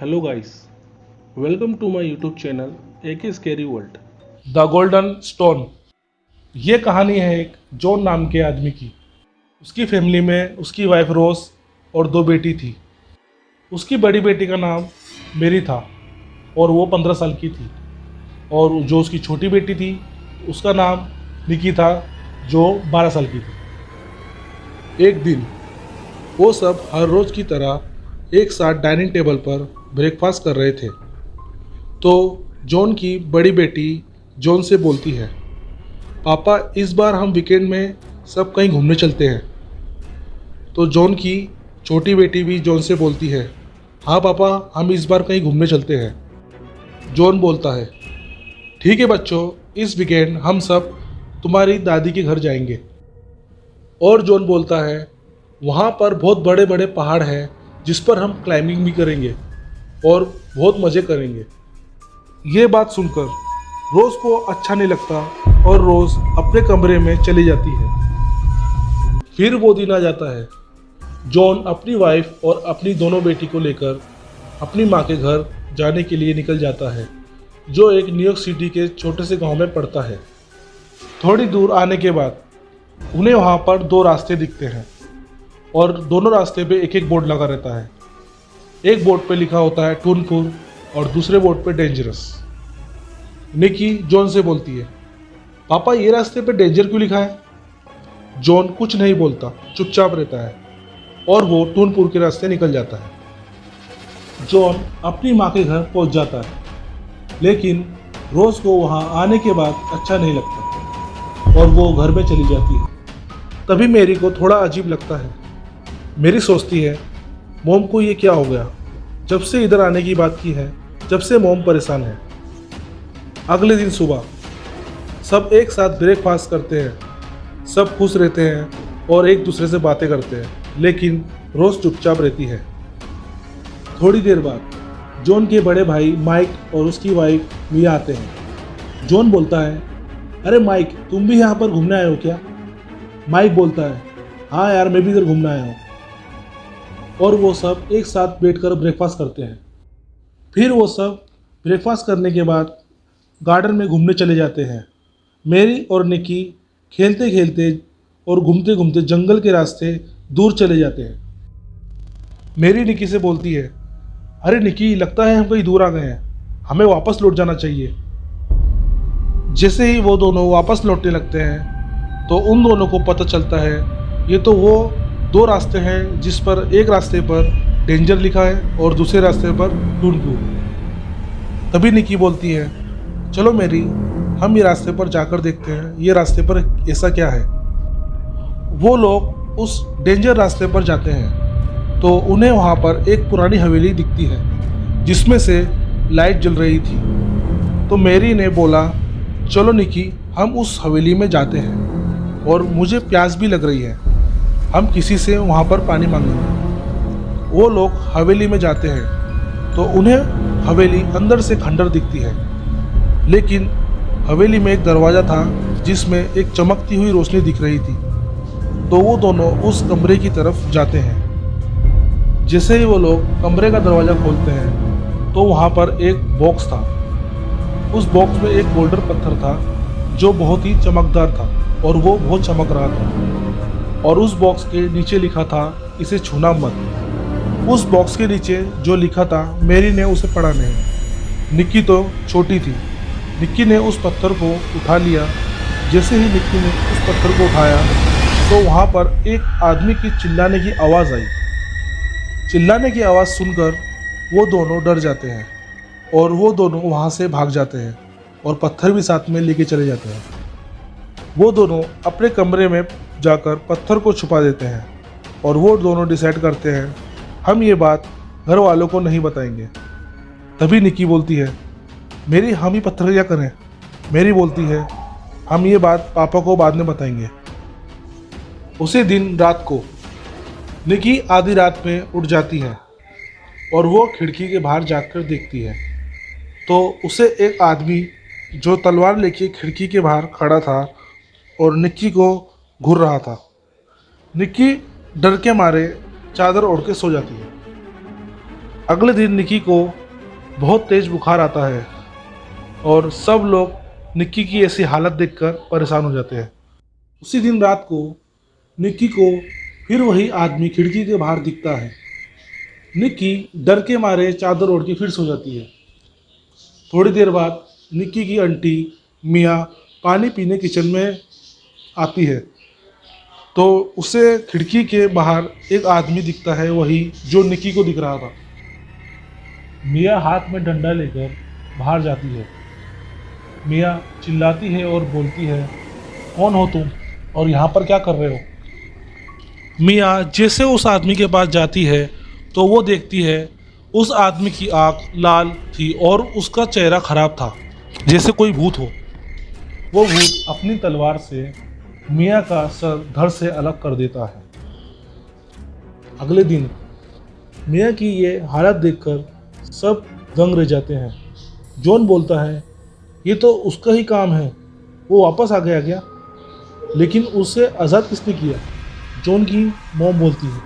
Hello guys, welcome to my YouTube channel AK Scary World. The golden stone. ये कहानी है एक John नाम के आदमी की। उसकी फैमिली में उसकी वाइफ रोज और दो बेटी थी। उसकी बड़ी बेटी का नाम मेरी था और वो 15 साल की थी, और जो उसकी छोटी बेटी थी उसका नाम निकी था जो 12 साल की थी। एक दिन वो सब हर रोज़ की तरह एक साथ डाइनिंग टेबल पर ब्रेकफास्ट कर रहे थे। तो जॉन की बड़ी बेटी जॉन से बोलती है, पापा इस बार हम वीकेंड में सब कहीं घूमने चलते हैं। तो जॉन की छोटी बेटी भी जॉन से बोलती है, हाँ पापा हम इस बार कहीं घूमने चलते हैं। जॉन बोलता है, ठीक है बच्चों, इस वीकेंड हम सब तुम्हारी दादी के घर जाएंगे। और जॉन बोलता है, वहाँ पर बहुत बड़े बड़े पहाड़ हैं जिस पर हम क्लाइंबिंग भी करेंगे और बहुत मज़े करेंगे। ये बात सुनकर रोज़ को अच्छा नहीं लगता और रोज़ अपने कमरे में चली जाती है। फिर वो दिन आ जाता है। जॉन अपनी वाइफ और अपनी दोनों बेटी को लेकर अपनी माँ के घर जाने के लिए निकल जाता है, जो एक न्यूयॉर्क सिटी के छोटे से गांव में पड़ता है। थोड़ी दूर आने के बाद उन्हें वहाँ पर दो रास्ते दिखते हैं और दोनों रास्ते पे एक एक बोर्ड लगा रहता है। एक बोर्ड पे लिखा होता है टूनपुर और दूसरे बोर्ड पे डेंजरस। निकी जॉन से बोलती है, पापा ये रास्ते पे डेंजर क्यों लिखा है? जॉन कुछ नहीं बोलता, चुपचाप रहता है और वो टूनपुर के रास्ते निकल जाता है। जॉन अपनी माँ के घर पहुँच जाता है, लेकिन रोज़ को वहाँ आने के बाद अच्छा नहीं लगता और वो घर में चली जाती है। तभी मेरी को थोड़ा अजीब लगता है। मेरी सोचती है, मोम को ये क्या हो गया? जब से इधर आने की बात की है, जब से मोम परेशान है। अगले दिन सुबह सब एक साथ ब्रेकफास्ट करते हैं, सब खुश रहते हैं और एक दूसरे से बातें करते हैं, लेकिन रोज़ चुपचाप रहती है। थोड़ी देर बाद जॉन के बड़े भाई माइक और उसकी वाइफ मिया आते हैं। जॉन बोलता है, अरे माइक तुम भी यहाँ पर घूमने आए हो क्या? माइक बोलता है, हाँ यार मैं भी इधर घूमने आया हूँ। और वो सब एक साथ बैठकर ब्रेकफास्ट करते हैं। फिर वो सब ब्रेकफास्ट करने के बाद गार्डन में घूमने चले जाते हैं। मेरी और निकी खेलते खेलते और घूमते घूमते जंगल के रास्ते दूर चले जाते हैं। मेरी निकी से बोलती है, अरे निकी लगता है हम कहीं दूर आ गए हैं, हमें वापस लौट जाना चाहिए। जैसे ही वो दोनों वापस लौटने लगते हैं तो उन दोनों को पता चलता है ये तो वो दो रास्ते हैं जिस पर एक रास्ते पर डेंजर लिखा है और दूसरे रास्ते पर टूनपुर। तभी निकी बोलती है, चलो मेरी हम ये रास्ते पर जाकर देखते हैं ये रास्ते पर ऐसा क्या है। वो लोग उस डेंजर रास्ते पर जाते हैं तो उन्हें वहाँ पर एक पुरानी हवेली दिखती है जिसमें से लाइट जल रही थी। तो मेरी ने बोला, चलो निकी हम उस हवेली में जाते हैं और मुझे प्यास भी लग रही है, हम किसी से वहाँ पर पानी मांगेंगे। वो लोग हवेली में जाते हैं तो उन्हें हवेली अंदर से खंडर दिखती है, लेकिन हवेली में एक दरवाज़ा था जिसमें एक चमकती हुई रोशनी दिख रही थी। तो वो दोनों उस कमरे की तरफ जाते हैं। जैसे ही वो लोग कमरे का दरवाज़ा खोलते हैं तो वहाँ पर एक बॉक्स था। उस बॉक्स में एक गोल्डन पत्थर था जो बहुत ही चमकदार था और वो बहुत चमक रहा था। और उस बॉक्स के नीचे लिखा था, इसे छूना मत। उस बॉक्स के नीचे जो लिखा था मेरी ने उसे पढ़ा नहीं। निक्की तो छोटी थी। निक्की ने उस पत्थर को उठा लिया। जैसे ही निक्की ने उस पत्थर को उठाया तो वहाँ पर एक आदमी की चिल्लाने की आवाज़ आई। चिल्लाने की आवाज़ सुनकर वो दोनों डर जाते हैं और वो दोनों वहाँ से भाग जाते हैं और पत्थर भी साथ में लेके चले जाते हैं। वो दोनों अपने कमरे में जाकर पत्थर को छुपा देते हैं और वो दोनों डिसाइड करते हैं हम ये बात घर वालों को नहीं बताएंगे। तभी निकी बोलती है, मेरी हम ही पत्थर क्या करें? मेरी बोलती है, हम ये बात पापा को बाद में बताएंगे। उसी दिन रात को निकी आधी रात में उठ जाती है और वो खिड़की के बाहर जाकर देखती है तो उसे एक आदमी जो तलवार लेके खिड़की के बाहर खड़ा था और निक्की को घूर रहा था। निक्की डर के मारे चादर ओढ़ के सो जाती है। अगले दिन निक्की को बहुत तेज बुखार आता है और सब लोग निक्की की ऐसी हालत देखकर परेशान हो जाते हैं। उसी दिन रात को निक्की को फिर वही आदमी खिड़की के बाहर दिखता है। निक्की डर के मारे चादर ओढ़ के फिर सो जाती है। थोड़ी देर बाद निक्की की आंटी मिया पानी पीने किचन में आती है तो उसे खिड़की के बाहर एक आदमी दिखता है, वही जो निक्की को दिख रहा था। मिया हाथ में डंडा लेकर बाहर जाती है। मिया चिल्लाती है और बोलती है, कौन हो तुम और यहाँ पर क्या कर रहे हो। मिया जैसे उस आदमी के पास जाती है तो वो देखती है उस आदमी की आँख लाल थी और उसका चेहरा खराब था, जैसे कोई भूत हो। वो भूत अपनी तलवार से मिया का सर धड़ से अलग कर देता है। अगले दिन मिया की ये हालत देखकर सब दंग रह जाते हैं। जॉन बोलता है, ये तो उसका ही काम है, वो वापस आ गया क्या? लेकिन उसे आज़ाद किसने किया? जॉन की मॉम बोलती है,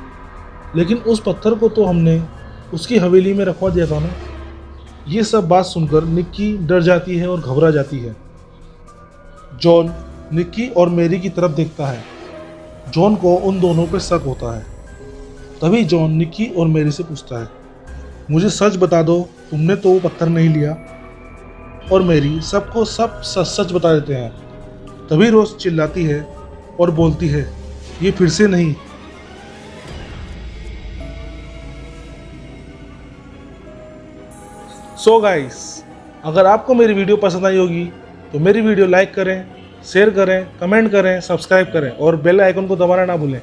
लेकिन उस पत्थर को तो हमने उसकी हवेली में रखवा दिया था ना। ये सब बात सुनकर निक्की डर जाती है और घबरा जाती है। जॉन निक्की और मैरी की तरफ देखता है। जॉन को उन दोनों पर शक होता है। तभी जॉन निक्की और मैरी से पूछता है, मुझे सच बता दो, तुमने तो वो पत्थर नहीं लिया? और मैरी सबको सब सच सच बता देते हैं। तभी रोज चिल्लाती है और बोलती है, ये फिर से नहीं। सो गाइस, अगर आपको मेरी वीडियो पसंद आई होगी तो मेरी वीडियो लाइक करें, शेयर करें, कमेंट करें, सब्सक्राइब करें और बेल आइकन को दबाना ना भूलें।